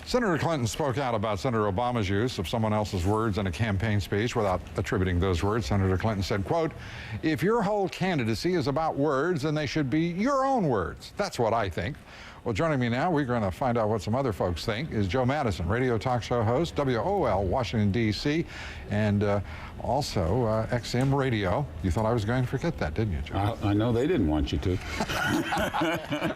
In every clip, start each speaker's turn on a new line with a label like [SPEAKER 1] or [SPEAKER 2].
[SPEAKER 1] Senator Clinton spoke out about Senator Obama's use of someone else's words in a campaign speech without attributing those words. Senator Clinton said, quote, "If your whole candidacy is about words, then they should be your own words. That's what I think." Well, joining me now, we're going to find out what some other folks think, is Joe Madison, radio talk show host, WOL, Washington, D.C., and also XM Radio. You thought I was going to forget that, didn't you, Joe?
[SPEAKER 2] I know they didn't want you to.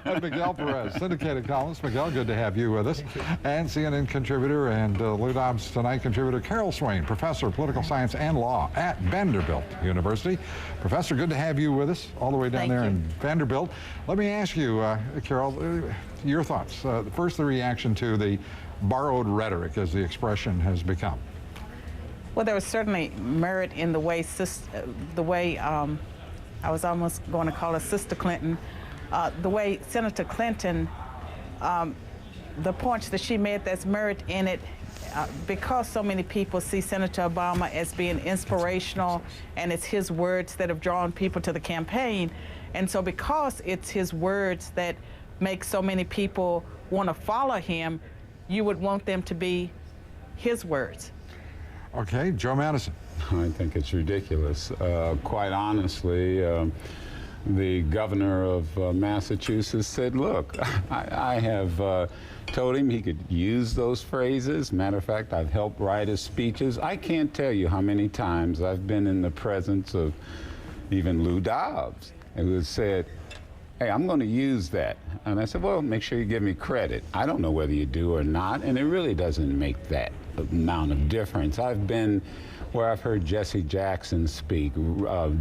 [SPEAKER 1] And Miguel Perez, syndicated columnist. Miguel, good to have you with us. And CNN contributor and Lou Dobbs Tonight contributor Carol Swain, professor of political science and law at Vanderbilt University. Professor, good to have you with us all the way down there in Vanderbilt. Let me ask you, Carol, your thoughts. First, the reaction to the borrowed rhetoric, as the expression has become.
[SPEAKER 3] Well, there was certainly merit in the way I was almost going to call her Sister Clinton, the way Senator Clinton, the points that she made, there's merit in it, because so many people see Senator Obama as being inspirational, and it's his words that have drawn people to the campaign. And so because it's his words that make so many people want to follow him, you would want them to be his words.
[SPEAKER 1] Okay, Joe Madison.
[SPEAKER 2] I think it's ridiculous. Quite honestly, the governor of Massachusetts said, look, I have told him he could use those phrases. Matter of fact, I've helped write his speeches. I can't tell you how many times I've been in the presence of even Lou Dobbs, who has said, hey, I'm going to use that. And I said, well, make sure you give me credit. I don't know whether you do or not, and it really doesn't make that amount of difference. I've been where I've heard Jesse Jackson speak.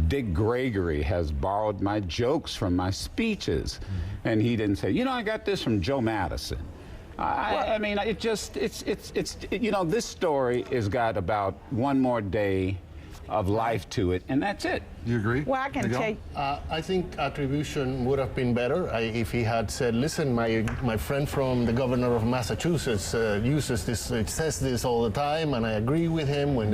[SPEAKER 2] Dick Gregory has borrowed my jokes from my speeches, and he didn't say, you know, I got this from Joe Madison. I mean, you know, this story has got about one more day of life to it, and that's it.
[SPEAKER 1] You agree?
[SPEAKER 3] Well, I can tell you.
[SPEAKER 4] I think attribution would have been better if he had said, listen, my friend from the governor of Massachusetts uses this, it says this all the time, and I agree with him. When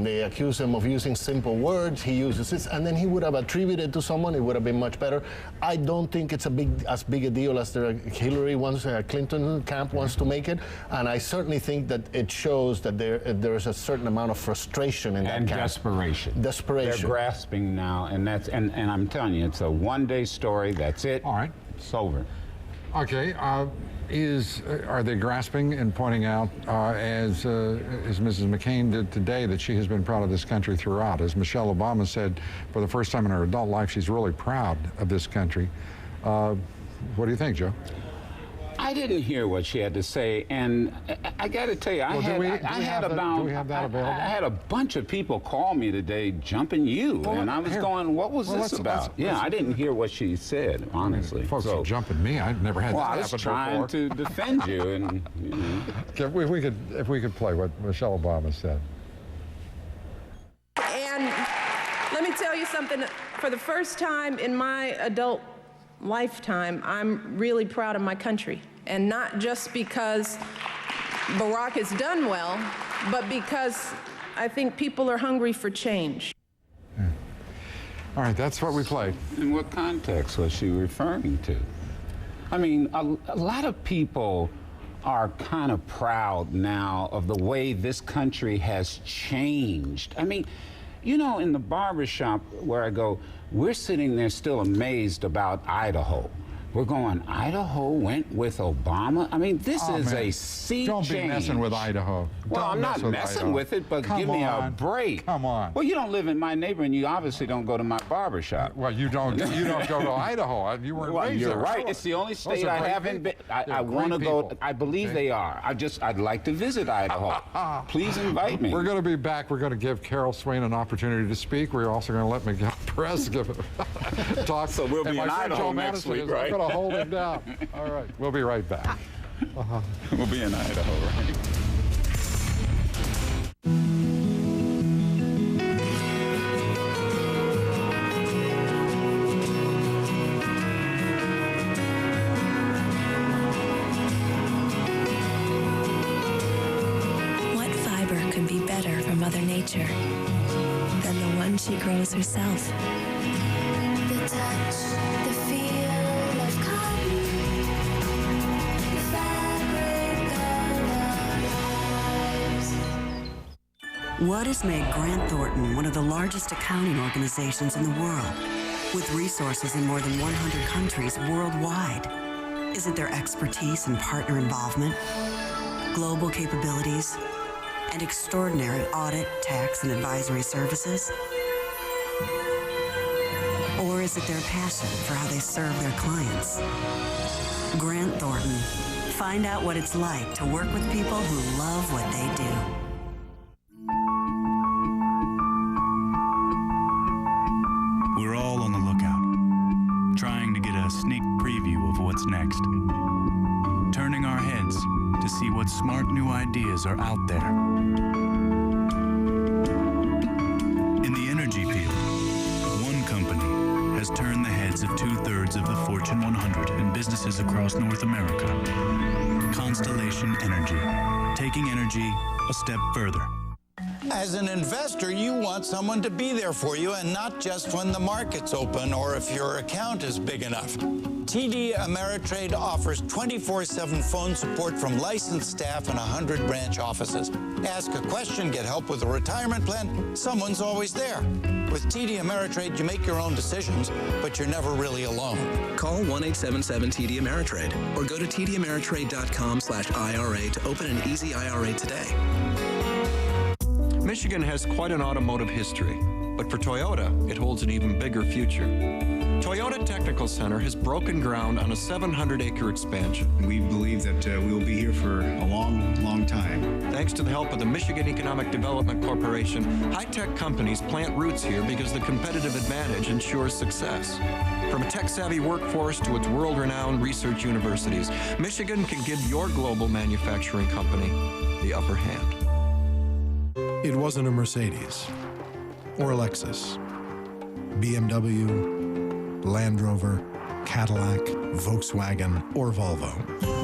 [SPEAKER 4] they accuse him of using simple words, he uses this, and then he would have attributed to someone. It would have been much better. I don't think it's as big a deal as the Hillary wants, Clinton camp wants to make it, and I certainly think that it shows that there is a certain amount of frustration in that camp.
[SPEAKER 2] And desperation. They're grasping now, and I'm telling you, it's a one-day story. That's it.
[SPEAKER 1] All right,
[SPEAKER 2] it's over.
[SPEAKER 1] Okay, are they grasping and pointing out, as Mrs. McCain did today, that she has been proud of this country throughout? As Michelle Obama said, for the first time in her adult life, she's really proud of this country. What do you think, Joe?
[SPEAKER 2] I didn't hear what she had to say, and I got to tell you, I had a bunch of people call me today jumping you, and I was going, what was this about? I didn't hear what she said, honestly.
[SPEAKER 1] Folks are jumping me. I've never had that happen before.
[SPEAKER 2] I was trying to defend you, and you know.
[SPEAKER 1] If we could play what Michelle Obama said.
[SPEAKER 5] And let me tell you something. For the first time in my adult lifetime, I'm really proud of my country. And not just because Barack has done well, but because I think people are hungry for change.
[SPEAKER 1] Yeah. All right, that's what we played.
[SPEAKER 2] In what context was she referring to? I mean, a lot of people are kind of proud now of the way this country has changed. I mean, you know, in the barbershop where I go, we're sitting there still amazed about Idaho. We're going, Idaho went with Obama? I mean, this is a sea change.
[SPEAKER 1] Don't be messing with Idaho.
[SPEAKER 2] Well, I'm not messing with it, but give me a break.
[SPEAKER 1] Come on.
[SPEAKER 2] Well, you don't live in my neighborhood, and you obviously don't go to my barbershop.
[SPEAKER 1] Well, you don't go to Idaho. You weren't raised there.
[SPEAKER 2] You're right. It's the only state I haven't been. I want to go. I believe they are. I'd like to visit Idaho. Please invite me.
[SPEAKER 1] We're going to be back. We're going to give Carol Swain an opportunity to speak. We're also going to let Miguel Perez give a talk.
[SPEAKER 2] So we'll be in Idaho next week, right?
[SPEAKER 1] I'm going to hold him down. All right. We'll be right back.
[SPEAKER 2] We'll be in Idaho, right?
[SPEAKER 6] What fiber could be better for Mother Nature than the one she grows herself?
[SPEAKER 7] The touch, the feel of cotton, the fabric of
[SPEAKER 8] What has made Grant Thornton one of the largest accounting organizations in the world, with resources in more than 100 countries worldwide? Is it their expertise and partner involvement, global capabilities, and extraordinary audit, tax, and advisory services? Or is it their passion for how they serve their clients? Grant Thornton. Find out what it's like to work with people who love what they do.
[SPEAKER 9] We're all on the lookout, trying to get a sneak preview of what's next. Turning our heads to see what smart new ideas are out there. In the energy field, one company has turned the heads of 2/3 of the Fortune 100 and businesses across North America. Constellation Energy, taking energy a step further.
[SPEAKER 10] As an investor, you want someone to be there for you and not just when the market's open or if your account is big enough. TD Ameritrade offers 24/7 phone support from licensed staff in 100 branch offices. Ask a question, get help with a retirement plan, someone's always there. With TD Ameritrade, you make your own decisions, but you're never really alone.
[SPEAKER 11] Call 1-877-TD Ameritrade or go to tdameritrade.com/IRA to open an easy IRA today.
[SPEAKER 12] Michigan has quite an automotive history, but for Toyota, it holds an even bigger future. Toyota Technical Center has broken ground on a 700-acre expansion.
[SPEAKER 13] We believe that we will be here for a long, long time.
[SPEAKER 12] Thanks to the help of the Michigan Economic Development Corporation, high-tech companies plant roots here because the competitive advantage ensures success. From a tech-savvy workforce to its world-renowned research universities, Michigan can give your global manufacturing company the upper hand.
[SPEAKER 14] It wasn't a Mercedes or a Lexus, BMW, Land Rover, Cadillac, Volkswagen, or Volvo.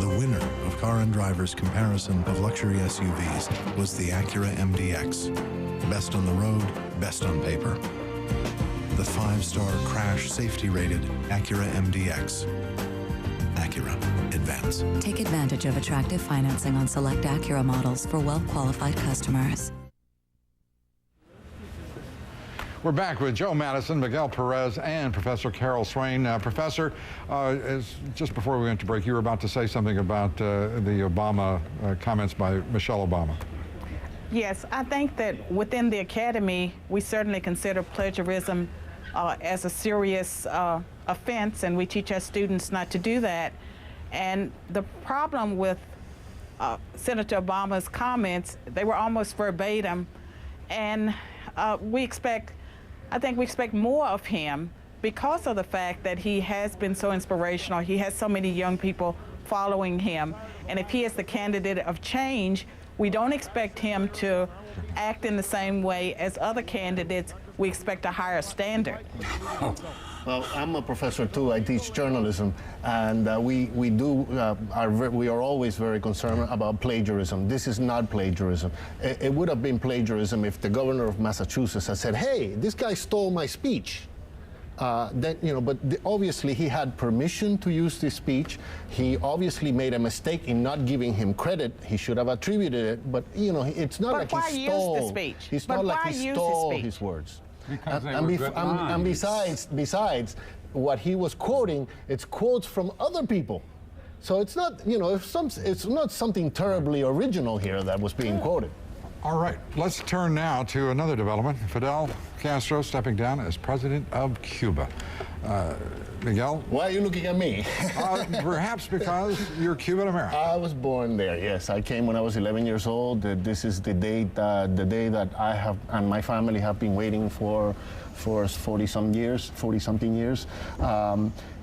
[SPEAKER 14] The winner of Car and Driver's comparison of luxury SUVs was the Acura MDX. Best on the road, best on paper. The 5-star crash safety rated Acura MDX. Acura Advance.
[SPEAKER 15] Take advantage of attractive financing on select Acura models for well-qualified customers.
[SPEAKER 1] We're back with Joe Madison, Miguel Perez, and Professor Carol Swain. Professor, just before we went to break, you were about to say something about the Obama comments by Michelle Obama.
[SPEAKER 3] Yes, I think that within the academy, we certainly consider plagiarism as a serious offense, and we teach our students not to do that. And the problem with Senator Obama's comments, they were almost verbatim, and I think we expect more of him because of the fact that he has been so inspirational. He has so many young people following him. And if he is the candidate of change, we don't expect him to act in the same way as other candidates. We expect a higher standard.
[SPEAKER 4] Well, I'm a professor too. I teach journalism, and we are always very concerned about plagiarism. This is not plagiarism. It would have been plagiarism if the governor of Massachusetts had said, "Hey, this guy stole my speech." Obviously he had permission to use this speech. He obviously made a mistake in not giving him credit. He should have attributed it, but it's not like he stole.
[SPEAKER 3] Use the speech?
[SPEAKER 4] It's not like he stole his words. And besides, what he was quoting, it's quotes from other people. So it's not, it's not something terribly original here that was being quoted.
[SPEAKER 1] All right, let's turn now to another development. Fidel Castro stepping down as president of Cuba. Miguel?
[SPEAKER 4] Why are you looking at me?
[SPEAKER 1] Perhaps because you're Cuban American.
[SPEAKER 4] I was born there, yes. I came when I was 11 years old. This is the date that I have and my family have been waiting for 40-something years.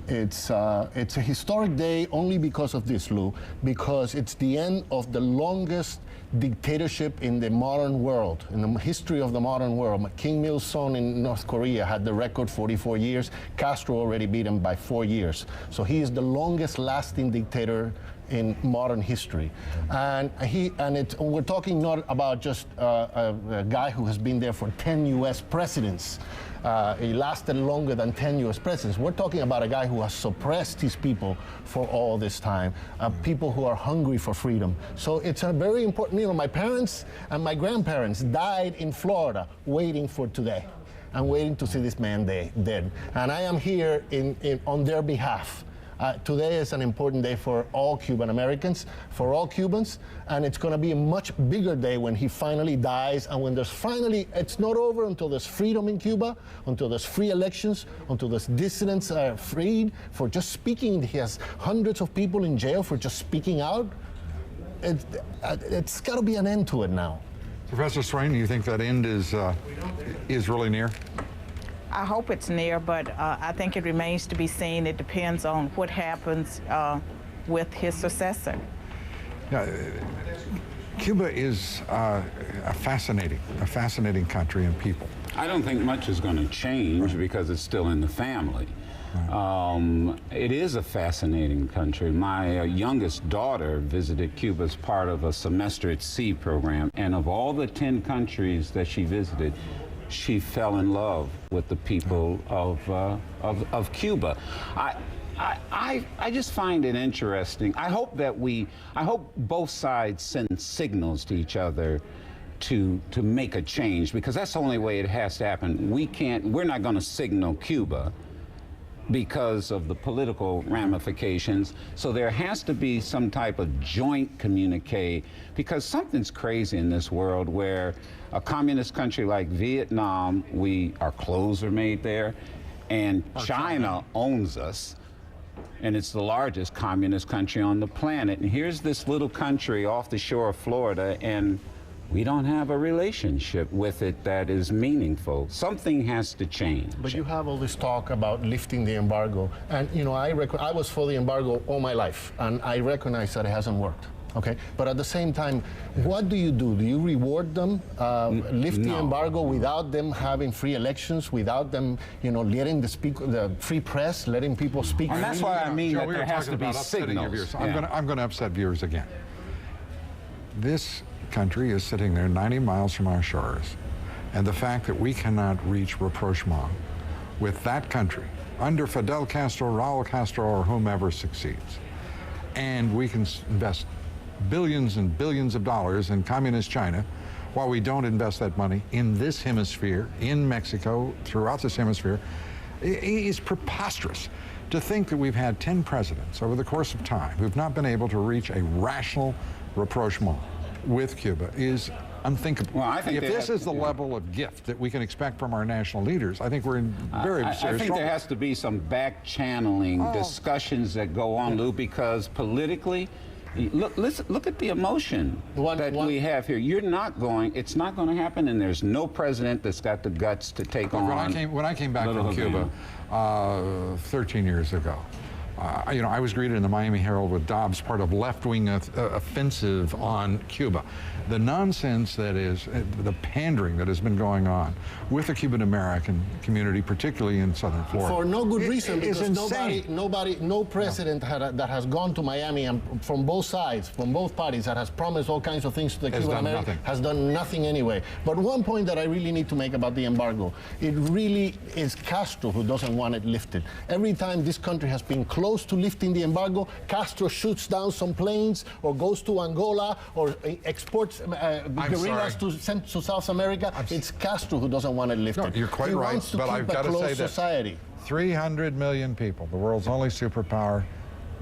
[SPEAKER 4] It's a historic day only because of this, Lou, because it's the end of the longest dictatorship in the modern world, in the history of the modern world. Kim Il-sung in North Korea had the record 44 years. Castro already beat him by 4 years. So he is the longest lasting dictator in modern history. And we're talking not about just a guy who has been there for 10 U.S. presidents. He lasted longer than 10 U.S. presidents. We're talking about a guy who has suppressed his people for all this time, people who are hungry for freedom. So it's a very important, you know, my parents and my grandparents died in Florida waiting for today. I'm waiting to see this man dead. And I am here on their behalf. Today is an important day for all Cuban Americans, for all Cubans, and it's going to be a much bigger day when he finally dies, and when there's finally, it's not over until there's freedom in Cuba, until there's free elections, until there's dissidents are freed for just speaking. He has hundreds of people in jail for just speaking out. It's got to be an end to it now.
[SPEAKER 1] Professor Swain, do you think that end is really near?
[SPEAKER 3] I hope it's near, but I think it remains to be seen. It depends on what happens with his successor.
[SPEAKER 1] Yeah, Cuba is a fascinating country and people.
[SPEAKER 2] I don't think much is going to change because it's still in the family. It is a fascinating country. My youngest daughter visited Cuba as part of a semester at sea program, and of all the 10 countries that she visited, she fell in love with the people of Cuba. I just find it interesting. I hope both sides send signals to each other to make a change, because that's the only way it has to happen. We're not going to signal Cuba because of the political ramifications. So there has to be some type of joint communique, because something's crazy in this world where a communist country like Vietnam, our clothes are made there, and China owns us, and it's the largest communist country on the planet. And here's this little country off the shore of Florida, and we don't have a relationship with it that is meaningful. Something has to change.
[SPEAKER 4] But you have all this talk about lifting the embargo, and you know, I was for the embargo all my life, and I recognize that it hasn't worked. Okay, but at the same time, what do? Do you reward them, lift the embargo without them having free elections, without them, you know, letting the free press, letting people speak?
[SPEAKER 2] And that's why I mean
[SPEAKER 1] Joe,
[SPEAKER 2] that there has to be signals.
[SPEAKER 1] Yeah. I'm going to upset viewers again. This country is sitting there 90 miles from our shores, and the fact that we cannot reach rapprochement with that country under Fidel Castro, Raul Castro, or whomever succeeds, and we can invest billions and billions of dollars in communist China while we don't invest that money in this hemisphere, in Mexico, throughout this hemisphere, is preposterous. To think that we've had 10 presidents over the course of time who've not been able to reach a rational rapprochement with Cuba is unthinkable.
[SPEAKER 2] Well, I think
[SPEAKER 1] if this is the level of gift that we can expect from our national leaders, I think we're in very serious trouble.
[SPEAKER 2] I think there has to be some back-channeling discussions that go on, Lou, because politically, look at the emotion that we have here. It's not going to happen, and there's no president that's got the guts to take on.
[SPEAKER 1] When I came back from Cuba 13 years ago, you know, I was greeted in the Miami Herald with Dobbs, part of left-wing offensive on Cuba. The nonsense that is, the pandering that has been going on with the Cuban-American community, particularly in southern Florida.
[SPEAKER 4] For no good reason, because no president that has gone to Miami, and from both sides, from both parties, that has promised all kinds of things to the Cuban Americans, has done nothing anyway. But one point that I really need to make about the embargo, it really is Castro who doesn't want it lifted. Every time this country has been close to lifting the embargo, Castro shoots down some planes or goes to Angola or exports guerrillas to South America. It's Castro who doesn't want it lifted.
[SPEAKER 1] No, you're quite right, but I've got to say that
[SPEAKER 4] society.
[SPEAKER 1] 300 million people, the world's only superpower.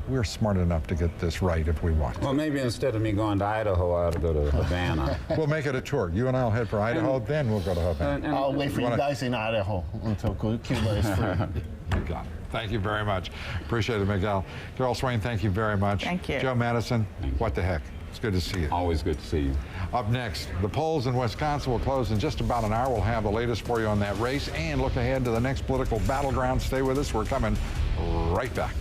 [SPEAKER 1] We're smart enough to get this right if we want to.
[SPEAKER 2] Well, maybe instead of me going to Idaho, I ought to go to Havana.
[SPEAKER 1] We'll make it a tour. You and I'll head for Idaho, then we'll go to Havana.
[SPEAKER 4] I'll wait for you guys in Idaho until Cuba is free.
[SPEAKER 1] You got it. Thank you very much. Appreciate it, Miguel. Carol Swain, thank you very much.
[SPEAKER 3] Thank you.
[SPEAKER 1] Joe Madison, what the heck? It's good to see you.
[SPEAKER 2] Always good to see you.
[SPEAKER 1] Up next, the polls in Wisconsin will close in just about an hour. We'll have the latest for you on that race and look ahead to the next political battleground. Stay with us. We're coming right back.